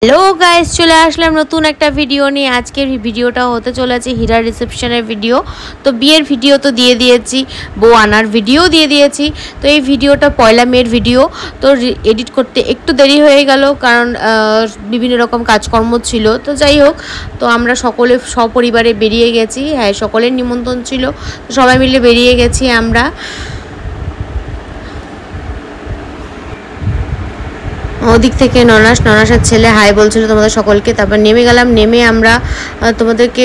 Hello guys, চলে আসলাম নতুন একটা ভিডিও নিয়ে। আজকের ভিডিওটা হতে চলেছে হীরার রিসেপশনের ভিডিও। তো বিয়ের ভিডিও তো দিয়ে দিয়েছি, বউ আনার ভিডিও দিয়ে দিয়েছি। তো এই ভিডিওটা পয়লা মেয়ের ভিডিও, তো এডিট করতে একটু দেরি হয়ে গেল, কারণ বিভিন্ন রকম কাজকর্ম ছিল। তো যাই হোক, তো আমরা সকলে সপরিবারে বেরিয়ে গেছি। হ্যাঁ, সকলের নিমন্ত্রণ ছিল, তো সবাই মিলে বেরিয়ে গেছি আমরা। ওদিক থেকে ননাসের ছেলে হাই বলছিল তোমাদের সকলকে। তারপর নেমে গেলাম। নেমে আমরা তোমাদেরকে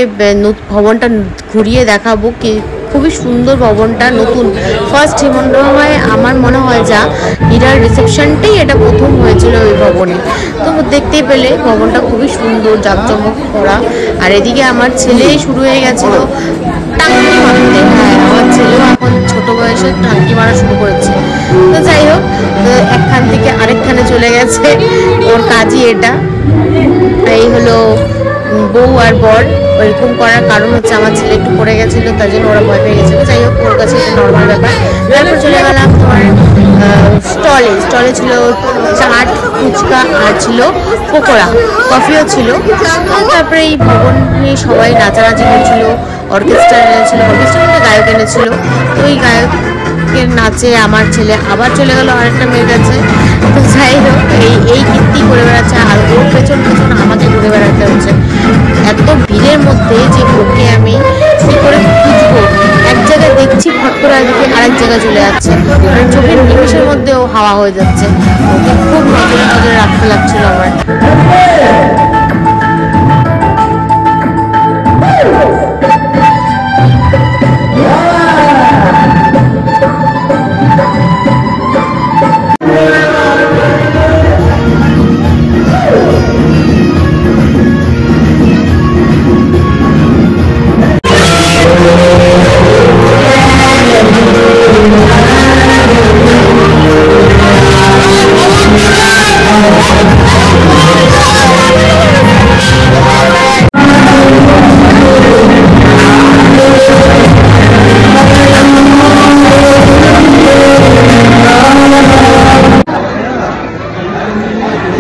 ভবনটা ঘুরিয়ে দেখাবো। কি খুবই সুন্দর ভবনটা, নতুন ফার্স্ট মনে আমার মনে হয় যা হীরার রিসেপশনটাই এটা প্রথম হয়েছিল ওই ভবনে। তো দেখতে পেলে ভবনটা খুবই সুন্দর, জাঁকজমক করা। আর এদিকে আমার ছেলেই শুরু হয়ে গেছিলো টাঙ্কি মারতে। হ্যাঁ, আমার ছেলেও এখন ছোট বয়সে টাঙ্কি মারা শুরু করেছে। তো যাই হোক, একখান থেকে আরেকখানে চলে গেছে, ওর কাজই এটা। এই হলো বউ আর বর। ওইরকম করার কারণ হচ্ছে আমার ছেলে একটু পড়ে গেছিলো, তার জন্য ওরা ভয় পেয়ে গেছিলো। যাই হোক, ওর কাছে একটা নর্মাল ব্যাপার। তারপর চলে গেলাম তোমার স্টলে ছিল চাট, ফুচকা, আর ছিল পকোড়া, কফিও ছিল। তারপরে এই ভবন নিয়ে সবাই নাচানাচি করছিল। অর্কেস্ট্রা এনেছিল, অর্কেস্ট্রা গায়ক এনেছিল। তো ওই গায়কের নাচে আমার ছেলে আবার চলে গেল আরেকটা মেয়ের কাছে। তো যাই হোক, এই কীর্তি করে বেড়াচ্ছে, আর ওর পেছন পেছন আমাকে ঘুরে বেড়াতে হচ্ছে এত ভিড়ের মধ্যে, যে ওকে আমি কী করে খুঁজবো। এক জায়গায় দেখছি, ফট করে দিকে আরেক জায়গায় চলে যাচ্ছে, মানে চোখের নিমেষের মধ্যেও হাওয়া হয়ে যাচ্ছে। ওকে খুব নজরে নজরে রাখতে লাগছিল আমার।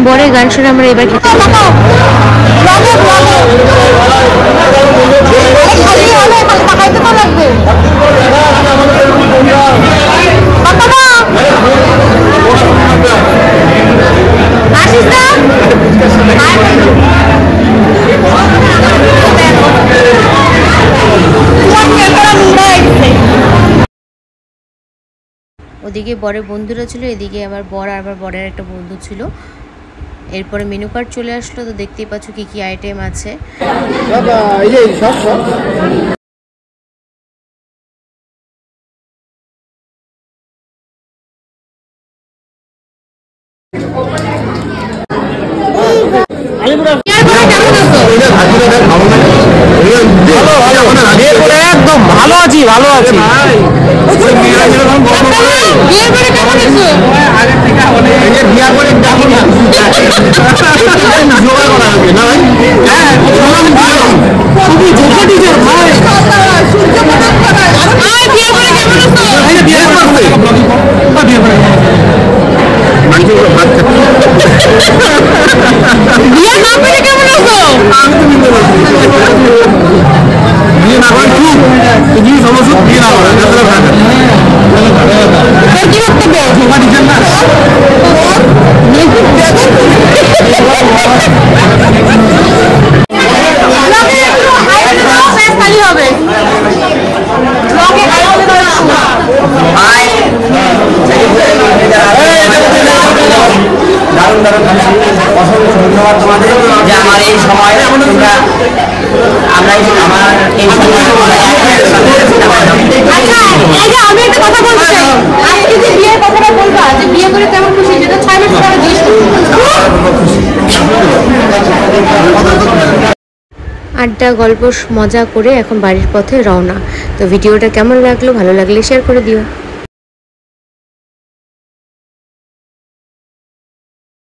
বরের গান শুনে আমরা এবার খেতে ওদিকে বরের বন্ধুরা ছিল, এদিকে আবার বর আর আবার বরের একটা বন্ধু ছিল। এরপরে মেনু কার্ড চলে আসলো, তো দেখতেই পাচ্ছ কি কি আইটেম আছে। একদম ভালো আছি, ভালো আছি। অসংখ্য ধন্যবাদ তোমাদের যে আমার এই সময় আমি একটা কথা বলতে চাই। আজকে যে বিয়ের কথাটা বলবা, যে বিয়ে করে কেমন খুশি, যেটা 6 মাস পরে জিজ্ঞেস আড্ডা গল্প মজা করে এখন বাড়ির পথে রওনা। তো ভিডিওটা কেমন লাগলো, ভালো লাগলে শেয়ার করে দিও।